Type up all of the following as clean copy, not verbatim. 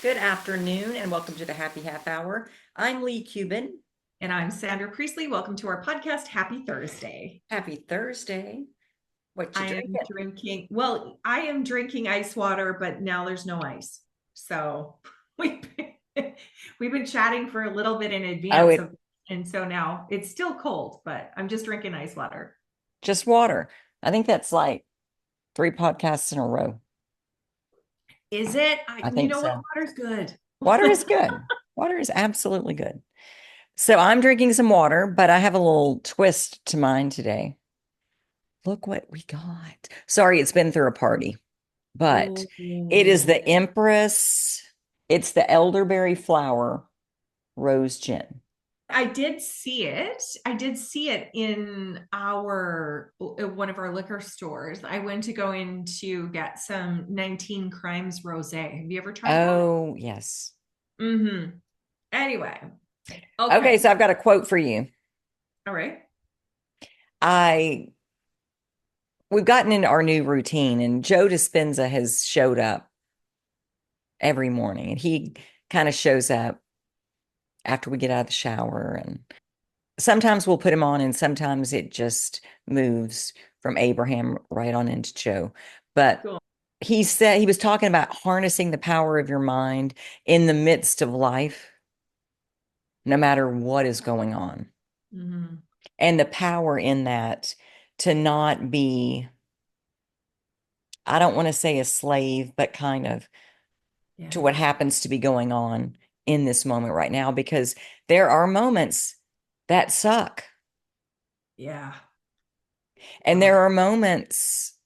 Good afternoon and welcome to the Happy Half Hour. I'm Leigh Kubin. And I'm Sandra Priestley. Welcome to our podcast. Happy Thursday. Happy Thursday. What you I am drinking? I am drinking ice water, but now there's no ice. So we've we've been chatting for a little bit in Oh, advance it of, and so now it's still cold, but I'm just drinking ice water. just water. I think that's like 3 podcasts in a row. Is it? I You think know what? so. Water's good. Water is good. Water is absolutely good. So I'm drinking some water, but I have a little twist to mine today. Look what we got. Sorry, it's been through a party, but it is Ooh. the Empress. It's the elderberry flower rose gin. I did see it. I did see it in our one of our liquor stores. I went to go in to get some 19 Crimes Rosé. Have you ever tried that? Oh, yes. Mm-hmm. Anyway, Okay, okay. so I've got a quote for you. All right. I we've gotten into our new routine, and Joe Dispenza has showed up every morning, and he kind of shows up after we get out of the shower, and sometimes we'll put him on, and sometimes it just moves from Abraham right on into Joe. But Cool. he said he was talking about harnessing the power of your mind in the midst of life, no matter what is going on, Mm-hmm. and the power in that to not be, I don't want to say a slave, but kind of Yeah. to what happens to be going on in this moment right now, because there are moments that suck. Yeah. And there Oh, are moments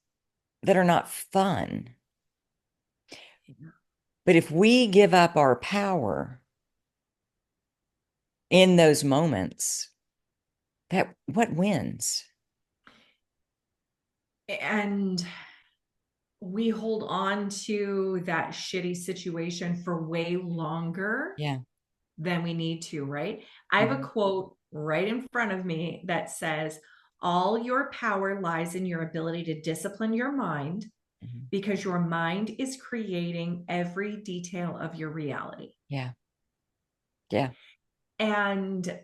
that are not fun. yeah. But if we give up our power in those moments, that what wins? And we hold on to that shitty situation for way longer Yeah. than we need to, right? I have a Mhm. quote right in front of me that says, all your power lies in your ability to discipline your mind Mhm. because your mind is creating every detail of your reality. Yeah. Yeah. And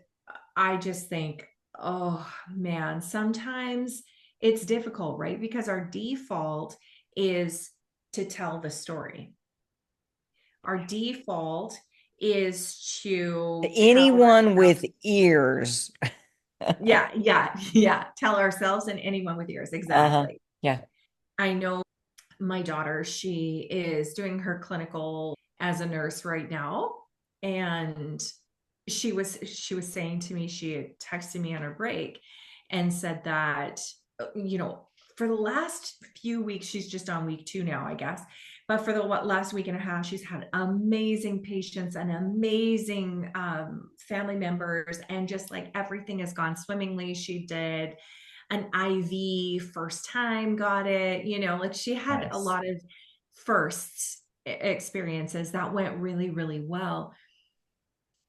I just think, oh man, sometimes it's difficult, right? Because our default is to tell the story. Our default is to tell Anyone with ears. yeah, tell ourselves and anyone with ears. Uh-huh. Exactly. Yeah. I know my daughter, she is doing her clinical as a nurse right now. And she was saying to me, she had texted me on her break and said that, for the last few weeks, she's just on week 2 now, I guess. But for the last week and a half, she's had amazing patients and amazing family members, and just like everything has gone swimmingly. She did an IV first time, got it, like she had a Nice. lot of firsts experiences that went really, really well.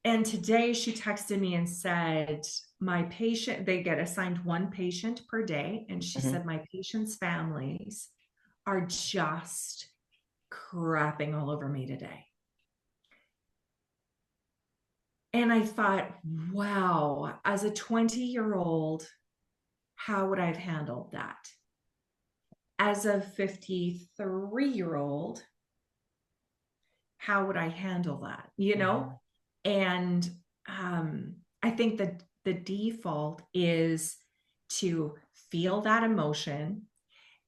And today she texted me and said, my patient, they get assigned one patient per day. And she Mhm. said, my patients' families are just crapping all over me today. And I thought, wow, as a 20-year-old, how would I have handled that? As a 53-year-old, how would I handle that? Mhm. And I think that the default is to feel that emotion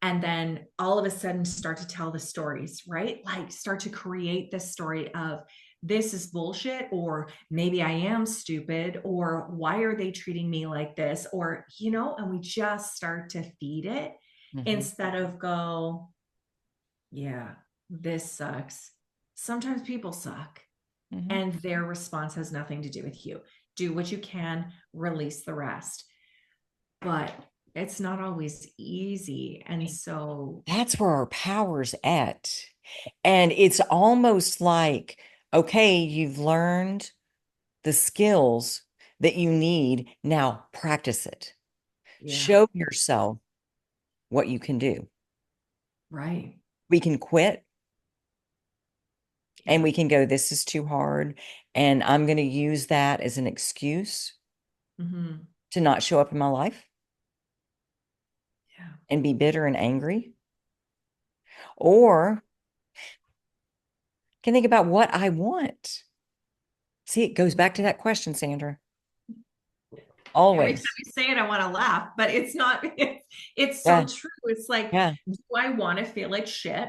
and then all of a sudden start to tell the stories, right? Like start to create this story of this is bullshit, or maybe I am stupid, or why are they treating me like this? Or, and we just start to feed it Mhm. instead of go, yeah, this sucks. Sometimes people suck Mhm. and their response has nothing to do with you. Do what you can, release the rest. But it's not always easy. And so, That's where our power's at. And it's almost like, okay, you've learned the skills that you need. Now practice it. yeah, Show yourself what you can do. right. We can quit. And Yeah. we can go, this is too hard. And I'm going to use that as an excuse Hmm. to not show up in my life Yeah. and be bitter and angry. Or can think about what I want. See, it goes back to that question, Sandra. Every time Always. you say it, I want to laugh, but it's not, it's so Yeah. true. It's like, Yeah. do I want to feel like shit?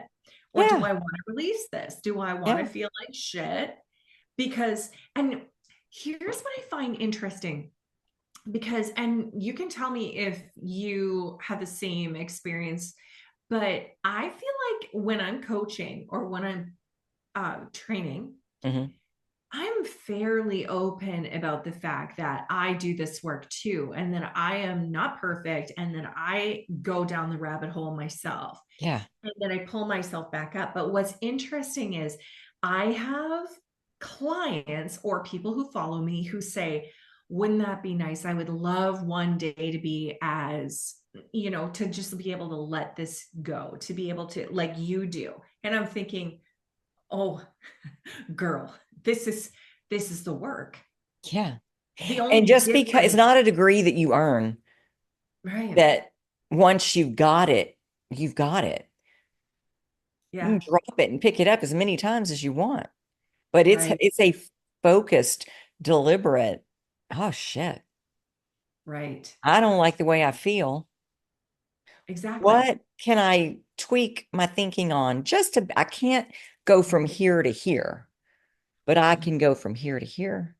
Or do Yeah. I want to release this? Do I want to Yeah. feel like shit? Because, and here's what I find interesting because, and you can tell me if you have the same experience, but I feel like when I'm coaching or when I'm training, Hmm. I'm fairly open about the fact that I do this work too, and that I am not perfect, and that I go down the rabbit hole myself, Yeah. and then I pull myself back up. But what's interesting is I have clients or people who follow me who say, wouldn't that be nice? I would love one day to be as, to just be able to let this go, to be able to, like you do. And I'm thinking, oh, girl, this is the work. Yeah. The And only just because it's difference, not a degree that you earn, right? that once you've got it, you've got it. You can Yeah, drop it and pick it up as many times as you want. But right, it's a focused, deliberate, oh shit, right. I don't like the way I feel. Exactly. What can I tweak my thinking on just to, I can't go from here to here, but I can go from here to here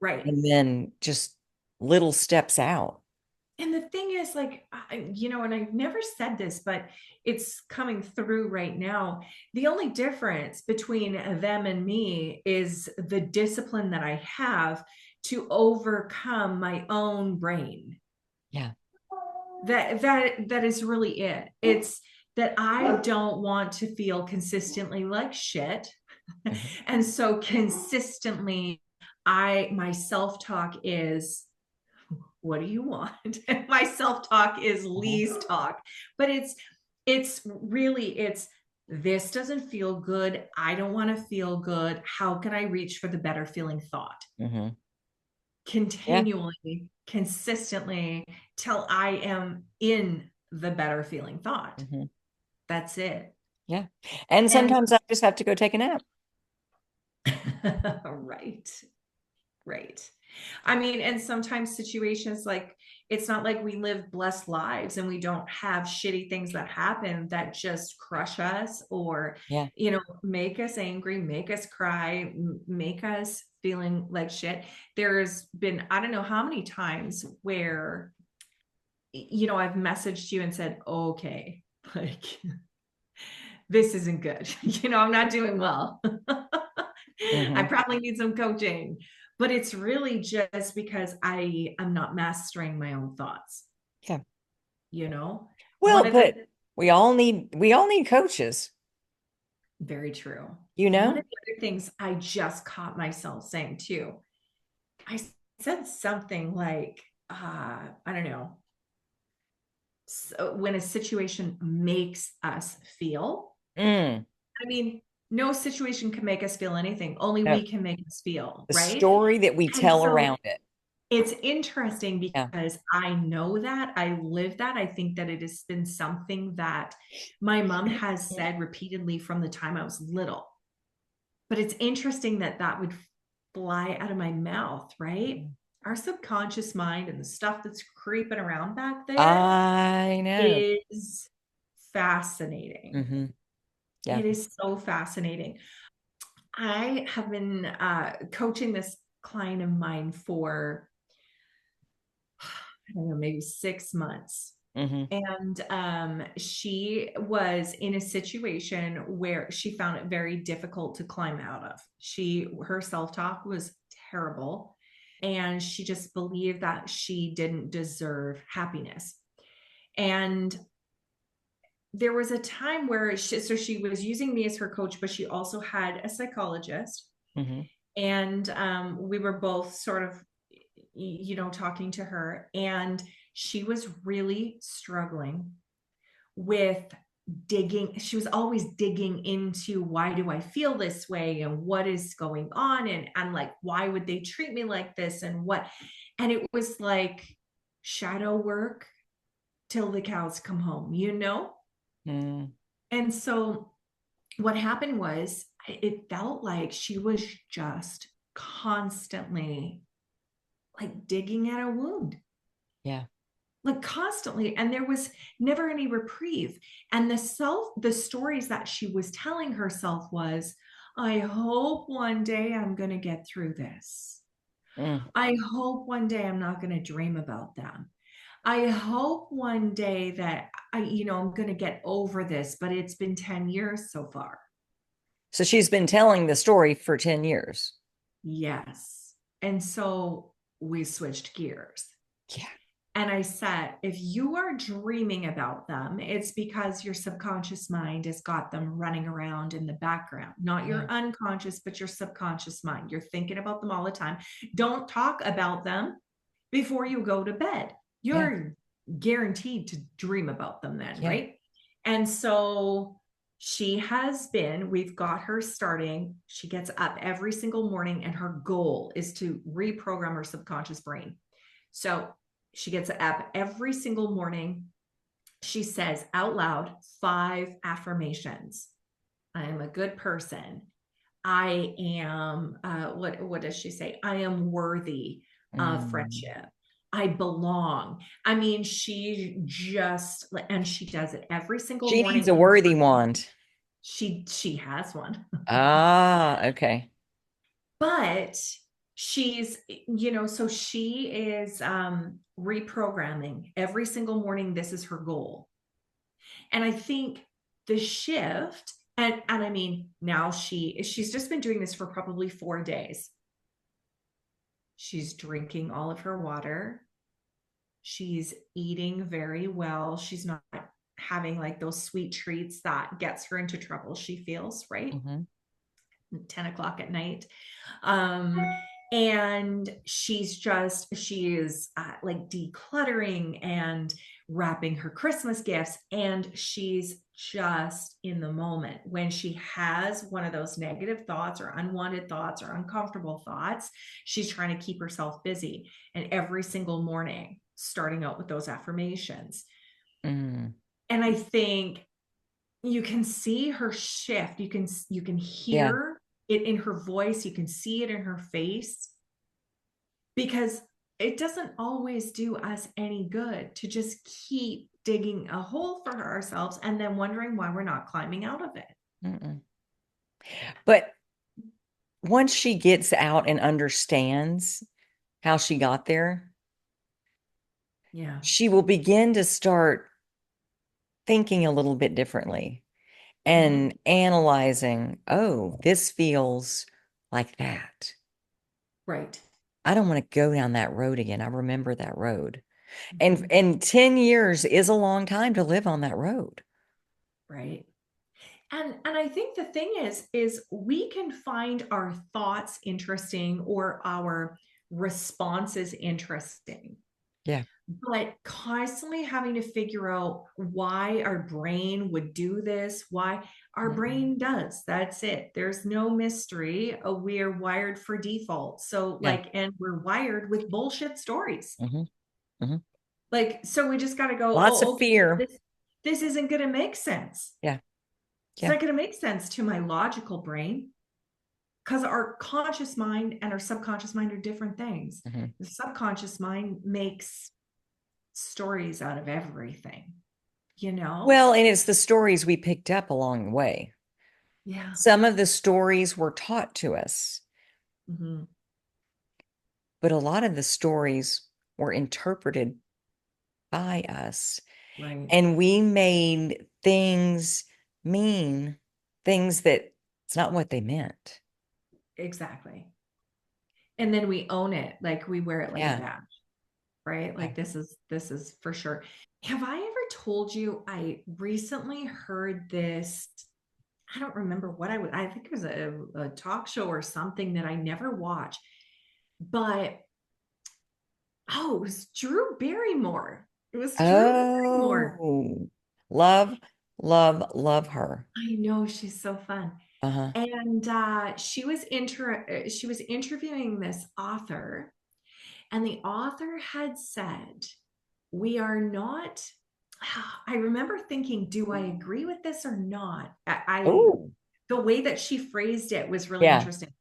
Right. and then just little steps out. And the thing is, like, and I've never said this, but it's coming through right now. The only difference between them and me is the discipline that I have to overcome my own brain. Yeah. That is really it. It's that I don't want to feel consistently like shit. Mhm. And so consistently my self-talk is, what do you want? And my self-talk is Mhm. Leigh's talk. But it's really, it's, this doesn't feel good. I don't want to feel good. How can I reach for the better feeling thought? Mhm. Yeah. Continually, consistently, till I am in the better feeling thought. Mhm. That's it. Yeah. And And sometimes I just have to go take a nap. right. Right. I mean, and sometimes situations, like, it's not like we live blessed lives and we don't have shitty things that happen that just crush us or, Yeah. make us angry, make us cry, make us feeling like shit. There's been, I don't know how many times where, I've messaged you and said, okay, like, this isn't good. I'm not doing well. I Hmm. probably need some coaching. But it's really just because I am not mastering my own thoughts, Yeah. you know? One Well, of the but we all need coaches, very true. you One know? of the other things I just caught myself saying too, I said something like, I don't know, so when a situation makes us feel, Mm. I mean, no situation can make us feel anything. Only No, we can make us feel, the right? story that we And tell so around it. it's interesting Yeah. because I know that, I live that. I think that it has been something that my mom has said repeatedly from the time I was little. But it's interesting that that would fly out of my mouth, right? Our subconscious mind and the stuff that's creeping around back there I know. is fascinating. Hmm. Yeah. It is so fascinating. I have been coaching this client of mine for, I don't know, maybe 6 months. Hmm. And she was in a situation where she found it very difficult to climb out of. Her self-talk was terrible. And she just believed that she didn't deserve happiness. And there was a time where she was using me as her coach, but she also had a psychologist. Hmm. And we were both sort of, talking to her. And she was really struggling with she was always digging into, why do I feel this way and what is going on, and like, why would they treat me like this, and what, and it was like shadow work till the cows come home, you know? Mm. And so what happened was, it felt like she was just constantly like digging at a wound, Yeah. like constantly, and there was never any reprieve. And the stories that she was telling herself was, I hope one day I'm going to get through this. Mm. I hope one day I'm not going to dream about them. I hope one day that I'm going to get over this, but it's been 10 years so far. So she's been telling the story for 10 years. Yes. And so we switched gears. Yeah. And I said, if you are dreaming about them, it's because your subconscious mind has got them running around in the background, not Yeah. your unconscious, but your subconscious mind. You're thinking about them all the time. Don't talk about them before you go to bed. Yeah. You're guaranteed to dream about them then, Yeah. right? And so we've got her starting. She gets up every single morning, and her goal is to reprogram her subconscious brain. So she gets up every single morning. She says out loud 5 affirmations. I am a good person. I am, what does she say? I am worthy of Mm. friendship. I belong. I mean, and she does it every single She needs morning. a worthy wand. She has one. Ah, okay. But she's, so she is reprogramming every single morning. This is her goal. And I think the shift, and I mean, now she's just been doing this for probably 4 days. She's drinking all of her water. She's eating very well. She's not having like those sweet treats that gets her into trouble, she feels, right? Hmm. 10 o'clock at night. Um, and she is like decluttering and wrapping her Christmas gifts. And she's just in the moment. When she has one of those negative thoughts or unwanted thoughts or uncomfortable thoughts, she's trying to keep herself busy. And every single morning, starting out with those affirmations. Mm. And I think you can see her shift. You can Yeah. hear it in her voice. You can see it in her face, because it doesn't always do us any good to just keep digging a hole for ourselves and then wondering why we're not climbing out of it. Mm-mm. But once she gets out and understands how she got there, Yeah. she will begin to start thinking a little bit differently Mm-hmm. and analyzing, oh, this feels like that. Right. I don't want to go down that road again. I remember that road. Mm-hmm. And 10 years is a long time to live on that road. Right. And I think the thing is we can find our thoughts interesting or our responses interesting, Yeah. but constantly having to figure out why our brain would do this, why our Mm-mm. brain does. That's it. There's no mystery. We're wired for default. So, Yeah. like, and we're wired with bullshit stories. Hmm. Hmm. Like, so we just got to go, Lots of oh, okay, fear. this isn't going to make sense. Yeah. It's Yeah. not going to make sense to my logical brain, because our conscious mind and our subconscious mind are different things. Hmm. The subconscious mind makes stories out of everything, you know? Well, and it's the stories we picked up along the way. Yeah. Some of the stories were taught to us, Mm-hmm. but a lot of the stories were interpreted by us. Right. And we made things mean things that it's not what they meant. Exactly. And then we own it, like we wear it like a Yeah. badge, right? Yeah. Like this is for sure. Have I ever told you I recently heard this? I don't remember what I think it was a talk show or something that I never watched, but oh, it was Drew Barrymore. It was Drew Barrymore. Oh, love, Love her. I know she's so fun. Uh-huh. And she was interviewing this author, and the author had said, "We are not." I remember thinking, "Do I agree with this or not?" Oh, The way that she phrased it was really yeah. interesting.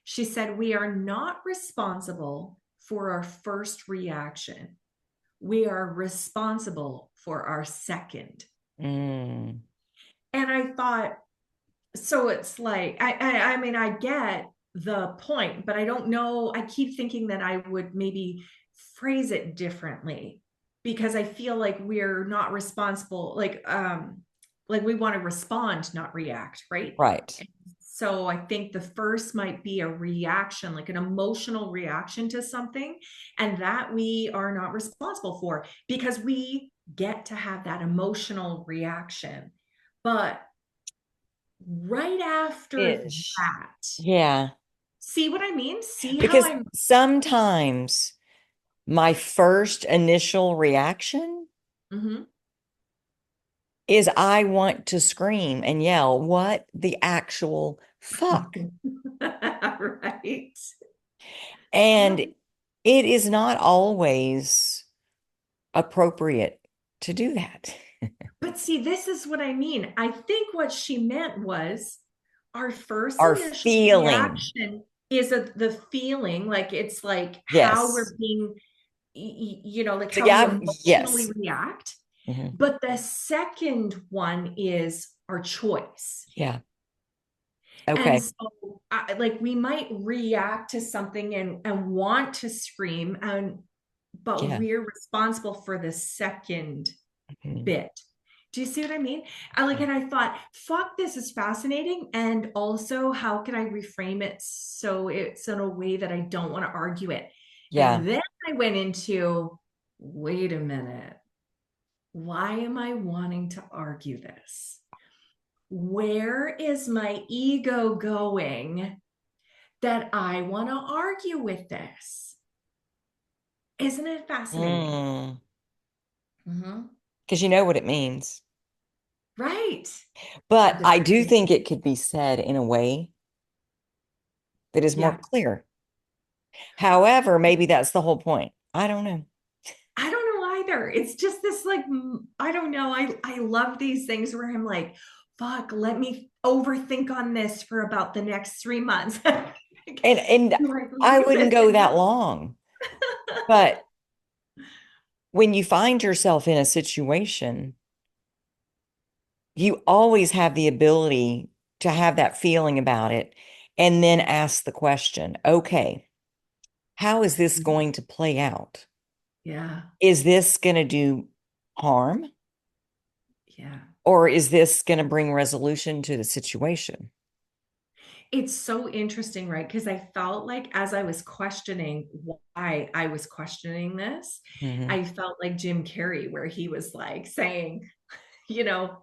She said, "We are not responsible for our first reaction. We are responsible for our second." Mm, And I thought, so it's like, I mean, I get the point, but I don't know. I keep thinking that I would maybe phrase it differently, because I feel like we're not responsible, like we want to respond, not react, right? right. So I think the first might be a reaction, like an emotional reaction to something, and that we are not responsible for, because we get to have that emotional reaction. But right after Ish. that, Yeah. see what I mean? See how Because I'm, sometimes my first initial reaction mhm. is I want to scream and yell, what the actual fuck? Right. And Right. it is not always appropriate to do that. But see, this is what I mean. I think what she meant was our first Our initial feeling. reaction is the feeling, like it's like how we're Yes. being, like So how we yeah, emotionally yes. react. Mhm. But the second one is our choice. Yeah. And Okay. so, like, we might react to something and want to scream, but Yeah. we're responsible for the second Mhm. bit. Do you see what I mean? And I thought, fuck, this is fascinating. And also, how can I reframe it so it's in a way that I don't want to argue it? Yeah. And then I went into, wait a minute, why am I wanting to argue this? Where is my ego going that I want to argue with this? Isn't it fascinating? Mm. Mm-hmm. Because you know what it means. Right. But But I do think it could be said in a way that is more yeah, clear. However, maybe that's the whole point. I don't know. I don't know either. It's just this, like, I don't know. I love these things where I'm like, fuck, let me overthink on this for about the next 3 months. And Do I I believe wouldn't this? go that long. But when you find yourself in a situation, you always have the ability to have that feeling about it and then ask the question, okay, how is this going to play out? Yeah. Is this going to do harm Yeah. or is this going to bring resolution to the situation? It's so interesting, right? Because I felt like as I was questioning why I was questioning this, Hmm. I felt like Jim Carrey, where he was like saying, you know,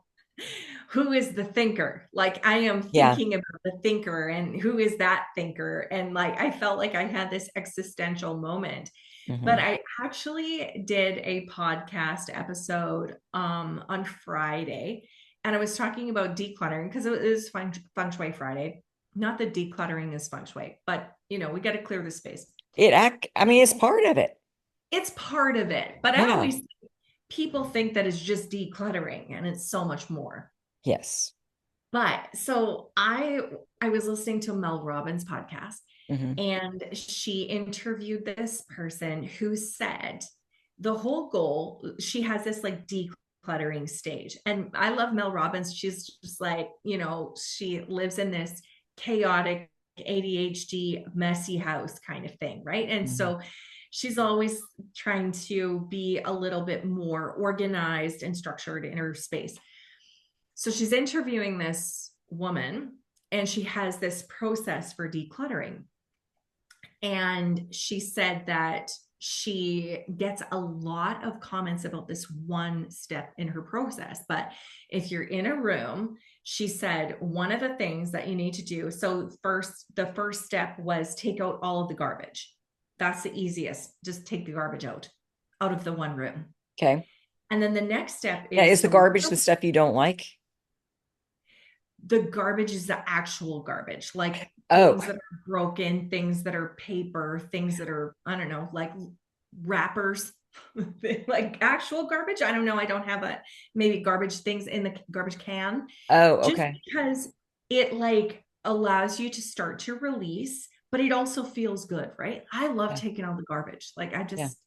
who is the thinker? Like, I am Yeah. thinking about the thinker, and who is that thinker? And like, I felt like I had this existential moment. But Hmm. I actually did a podcast episode on Friday, and I was talking about decluttering because it is feng shui Friday. Not that decluttering is feng shui, but we got to clear the space. I mean, it's part of it. It's part of it, but I Yeah. always people think that it's just decluttering, and it's so much more. Yes. But so I was listening to Mel Robbins' podcast, Hmm. and she interviewed this person who said the whole goal, she has this like decluttering stage. And I love Mel Robbins. She's just like, she lives in this chaotic ADHD messy house kind of thing, right? And Hmm. so she's always trying to be a little bit more organized and structured in her space. So she's interviewing this woman, and she has this process for decluttering. And she said that she gets a lot of comments about this one step in her process. But if you're in a room, she said one of the things that you need to do. So, the first step was take out all of the garbage. That's the easiest. Just take the garbage out of the one room. Okay. And then the next step Now, is is the to look garbage the stuff you don't like? the garbage is the actual garbage, like Oh, things that are broken, things that are paper, things that are, I don't know, like wrappers, like actual garbage. I don't know. I don't have a maybe garbage things in the garbage can, oh, just okay. because it like allows you to start to release, but it also feels good, right? I love Yeah, taking out the garbage. Like I yeah, just,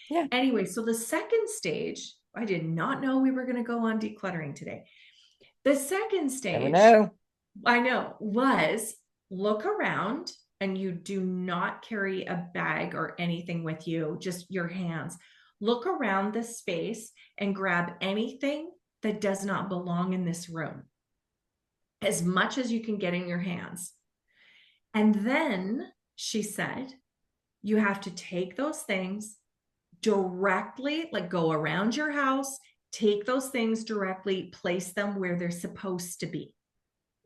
yeah. anyway, so the second stage, I did not know we were going to go on decluttering today. The second Never stage, know. I know, was look around, and you do not carry a bag or anything with you, just your hands. Look around the space and grab anything that does not belong in this room, as much as you can get in your hands. And then she said, you have to take those things directly, like go around your house, take those things directly, place them where they're supposed to be,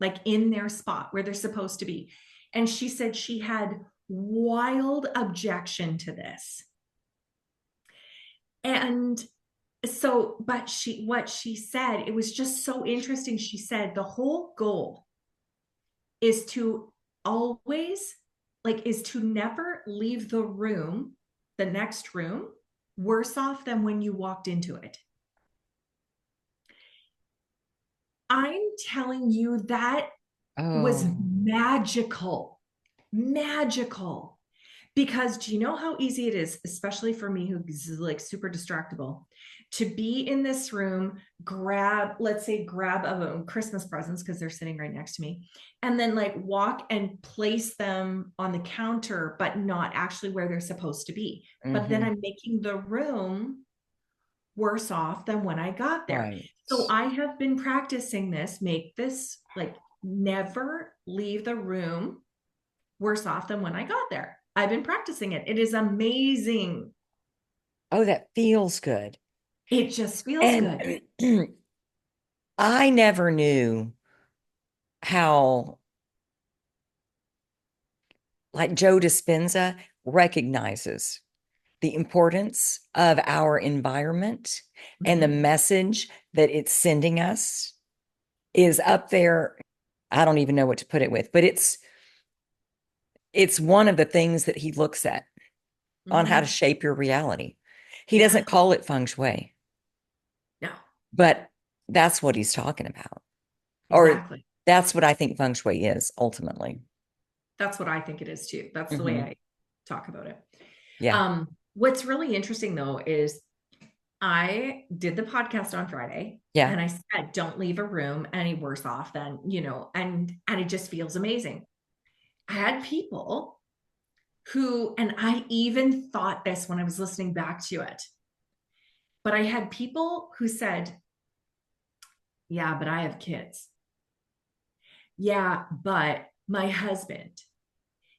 like in their spot where they're supposed to be. And she said she had wild objection to this. And so, but what she said, it was just so interesting. She said the whole goal is to always, like, is to never leave the room, the next room, worse off than when you walked into it. I'm telling you, that was Oh, magical, magical. Because do you know how easy it is, especially for me who's like super distractible, to be in this room, grab, let's say, grab a Christmas presents because they're sitting right next to me, and then like walk and place them on the counter, but not actually where they're supposed to be. But then mm-hmm. I'm making the room worse off than when I got there. Right. So I have been practicing this, make this like never leave the room worse off than when I got there. I've been practicing it. It is amazing. Oh, that feels good. It just feels And good. I never knew how, like, Joe Dispenza recognizes the importance of our environment and the Mhm. message that it's sending us is up there. I don't even know what to put it with, but it's one of the things that he looks at on how to Mhm. shape your reality. He Yeah. doesn't call it feng shui, No, but that's what he's talking about. Or exactly. that's what I think feng shui is ultimately. That's what I think it is too. That's the way Hmm. I talk about it. Yeah. What's really interesting though is I did the podcast on Friday Yeah. and I said, don't leave a room any worse off than, and it just feels amazing. I had people who, and I even thought this when I was listening back to it, but I had people who said, yeah, but I have kids. Yeah, but my husband.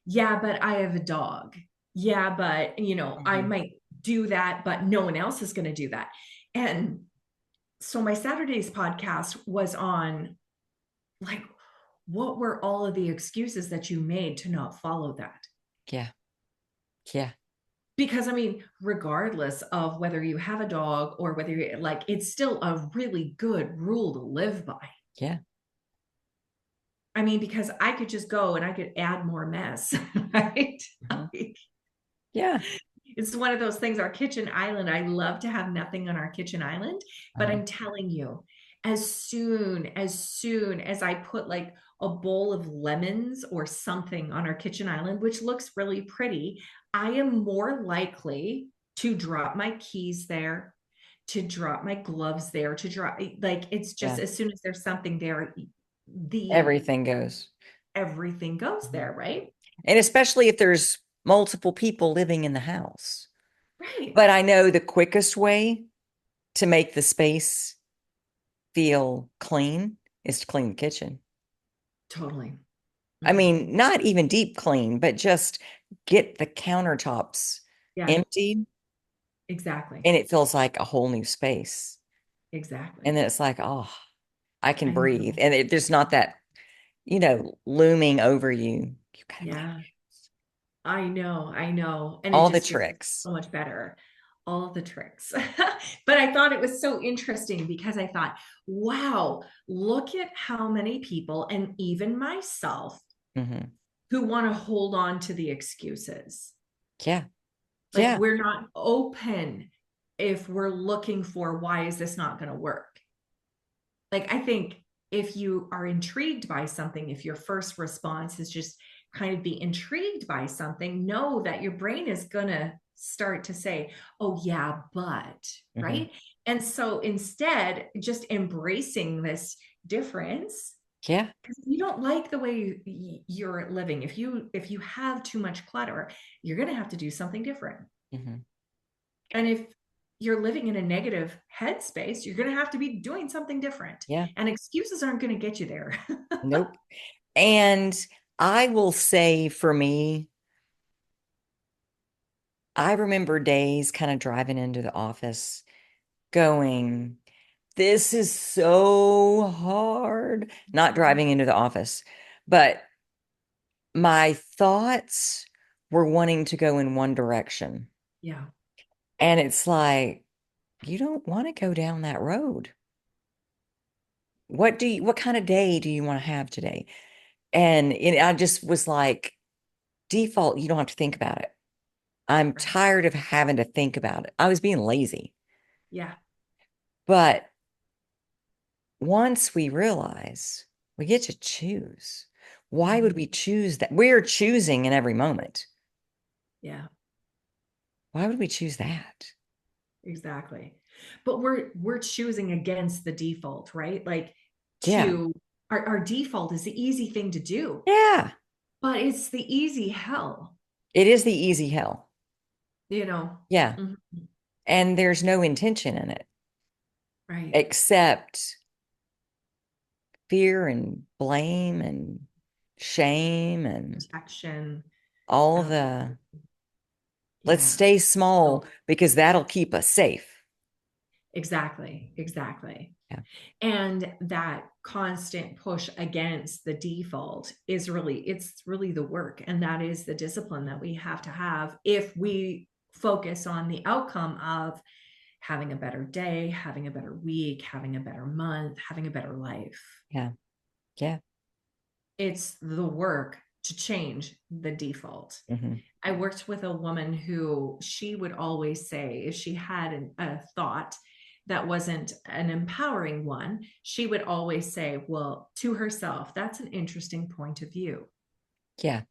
Yeah, but I have a dog. Yeah, but, I Hmm. might do that, but no one else is going to do that. And so my Saturday's podcast was on, like, what were all of the excuses that you made to not follow that? Yeah. Yeah. Because I mean, regardless of whether you have a dog or whether you like, it's still a really good rule to live by. Yeah. I mean, because I could just go and I could add more mess, right? Hmm. Yeah. It's one of those things, our kitchen island. I love to have nothing on our kitchen island, but Uh, I'm telling you, as soon as I put like a bowl of lemons or something on our kitchen island, which looks really pretty, I am more likely to drop my keys there, to drop my gloves there, to drop, like, it's just yeah. as soon as there's something there, the Everything goes. everything goes Mhm. there, right? And especially if there's multiple people living in the house. Right. But I know the quickest way to make the space feel clean is to clean the kitchen. Totally. I Mhm. mean, not even deep clean, but just get the countertops Yeah, emptied exactly. and it feels like a whole new space. And Exactly. then it's like, oh, I can I breathe. know. And there's not that, looming over you. You gotta clean Yeah, I know. I know. And it all the just feels tricks. so much better. all of the tricks. But I thought it was so interesting because I thought, wow, look at how many people, and even myself, Hmm. who want to hold on to the excuses. Yeah. Like Yeah. we're not open if we're looking for why is this not going to work. Like I think if you are intrigued by something, if your first response is just kind of be intrigued by something, know that your brain is going to start to say, oh yeah, but, Hmm. right? And so instead just embracing this difference, Yeah. because you don't like the way you're living, if you have too much clutter, you're going to have to do something different. Hmm. And if you're living in a negative headspace, you're going to have to be doing something different. Yeah. And excuses aren't going to get you there. Nope. And I will say for me, I remember days kind of driving into the office going, this is so hard. Not driving into the office, but my thoughts were wanting to go in one direction. Yeah. And it's like, you don't want to go down that road. What kind of day do you want to have today? And I just was like, default, you don't have to think about it. I'm Right. tired of having to think about it. I was being lazy. Yeah. But once we realize we get to choose, why would Mhm. we choose that? We're choosing in every moment. Yeah. Why would we choose that? Exactly. But we're choosing against the default, right? Like Yeah. to our default is the easy thing to do, Yeah. but it's the easy hell, It is the easy hell. you know. Yeah. Mhm. And there's no intention in it Right. except fear and blame and shame and Protection. all Um, the let's yeah. stay small So because that'll keep us safe. exactly. Exactly. Yeah. And that constant push against the default is really, it's really the work, and that is the discipline that we have if we focus on the outcome of having a better day, having a better week, having a better month, having a better life. Yeah. Yeah. It's the work to change the default. Hmm. I worked with a woman who she would always say, if she had a thought that wasn't an empowering one, she would always say, well, to herself, that's an interesting point of view. Yeah.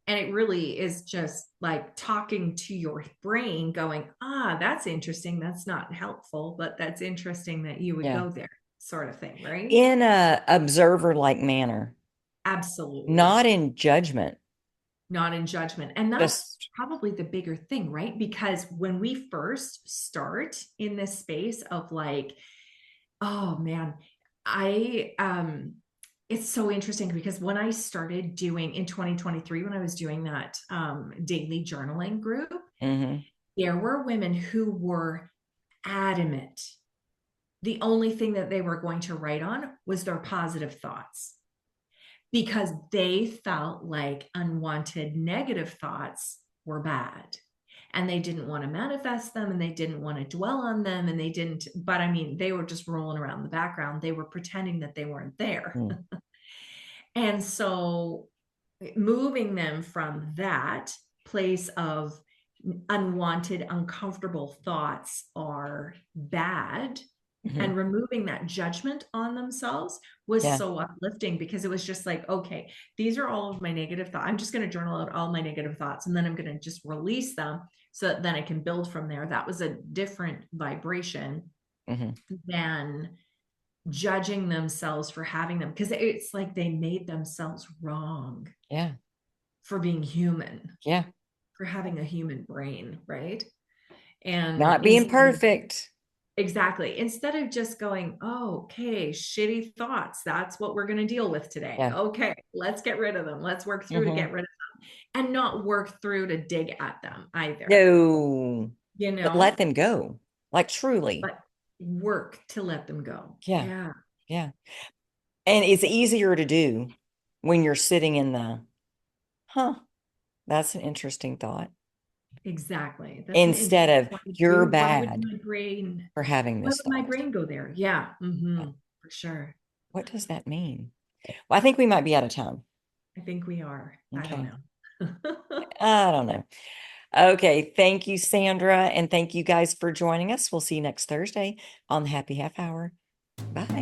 And it really is just like talking to your brain, going, ah, that's interesting. That's not helpful, but that's interesting that you would Yeah. go there, sort of thing, right? In a observer like manner, Absolutely. not in judgment. Not in judgment. And that's Just, probably the bigger thing, right? Because when we first start in this space of like, oh man, I it's so interesting because when I started doing in 2023, when I was doing that daily journaling group, hmm. there were women who were adamant. The only thing that they were going to write on was their positive thoughts, because they felt like unwanted negative thoughts were bad, and they didn't want to manifest them, and they didn't want to dwell on them, and they didn't, but I mean they were just rolling around the background, they were pretending that they weren't there. Mm. And so moving them from that place of unwanted, uncomfortable thoughts are bad, Hmm. and removing that judgment on themselves was Yeah. so uplifting, because it was just like, okay, these are all of my negative thoughts. I'm just going to journal out all my negative thoughts, and then I'm going to just release them so that then I can build from there. That was a different vibration Hmm. than judging themselves for having them, because it's like they made themselves wrong Yeah. for being human, Yeah. for having a human brain, right? And Not being instead of, perfect. exactly, instead of just going, oh, okay, shitty thoughts, that's what we're going to deal with today. Yeah. Okay, let's get rid of them. Let's work through to Hmm. get rid of them, and not work through to dig at them either, No, you but let know, them go. Like truly. but work to let them go. Yeah. Yeah. Yeah. And it's easier to do when you're sitting in the, huh, that's an interesting thought. Exactly. That's an instead instinct of one you're too. bad for having Why this would my thought. brain go there? Yeah. For sure. What does that mean? Well, I think we might be out of time. I think we are. I don't Okay. know. I don't know. Okay. Thank you, Sandra. And thank you guys for joining us. We'll see you next Thursday on the Happy Half Hour. Bye.